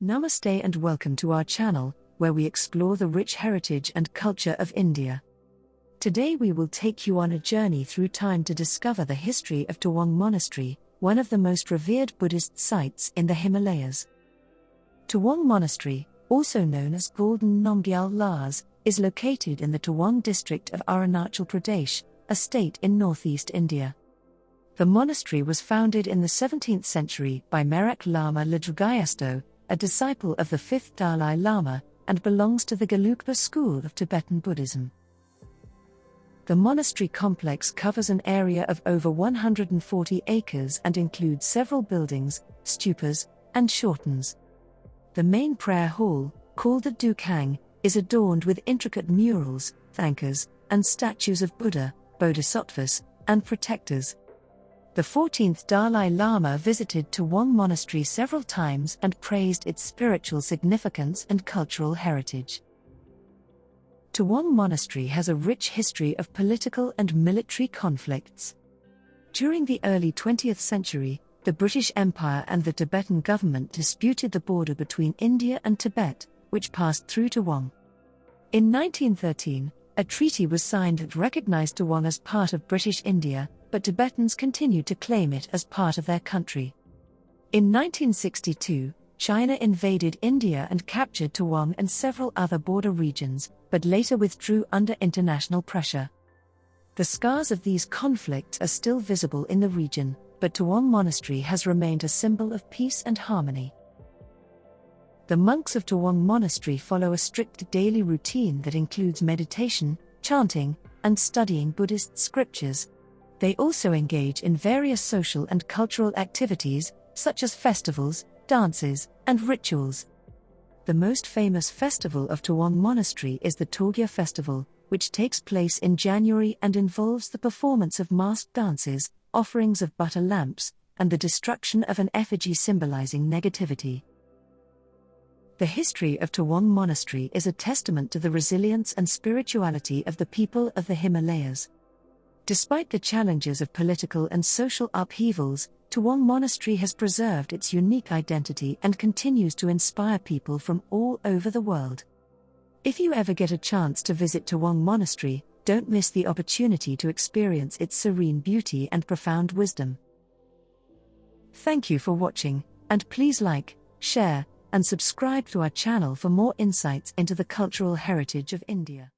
Namaste and welcome to our channel, where we explore the rich heritage and culture of India. Today we will take you on a journey through time to discover the history of Tawang Monastery, one of the most revered Buddhist sites in the Himalayas. Tawang Monastery, also known as Golden Nomgyal Lars, is located in the Tawang district of Arunachal Pradesh, a state in northeast India. The monastery was founded in the 17th century by Merak Lama Ladrugayasto, a disciple of the 5th Dalai Lama, and belongs to the Gelugpa school of Tibetan Buddhism. The monastery complex covers an area of over 140 acres and includes several buildings, stupas, and shortens. The main prayer hall, called the Dukhang, is adorned with intricate murals, thankas, and statues of Buddha, Bodhisattvas, and protectors. The 14th Dalai Lama visited Tawang Monastery several times and praised its spiritual significance and cultural heritage. Tawang Monastery has a rich history of political and military conflicts. During the early 20th century, the British Empire and the Tibetan government disputed the border between India and Tibet, which passed through Tawang. In 1913, a treaty was signed that recognized Tawang as part of British India, but Tibetans continued to claim it as part of their country. In 1962, China invaded India and captured Tawang and several other border regions, but later withdrew under international pressure. The scars of these conflicts are still visible in the region, but Tawang Monastery has remained a symbol of peace and harmony. The monks of Tawang Monastery follow a strict daily routine that includes meditation, chanting, and studying Buddhist scriptures. They also engage in various social and cultural activities, such as festivals, dances, and rituals. The most famous festival of Tawang Monastery is the Torgya festival, which takes place in January and involves the performance of masked dances, offerings of butter lamps, and the destruction of an effigy symbolizing negativity. The history of Tawang Monastery is a testament to the resilience and spirituality of the people of the Himalayas. Despite the challenges of political and social upheavals, Tawang Monastery has preserved its unique identity and continues to inspire people from all over the world. If you ever get a chance to visit Tawang Monastery, don't miss the opportunity to experience its serene beauty and profound wisdom. Thank you for watching, and please like, share, and subscribe to our channel for more insights into the cultural heritage of India.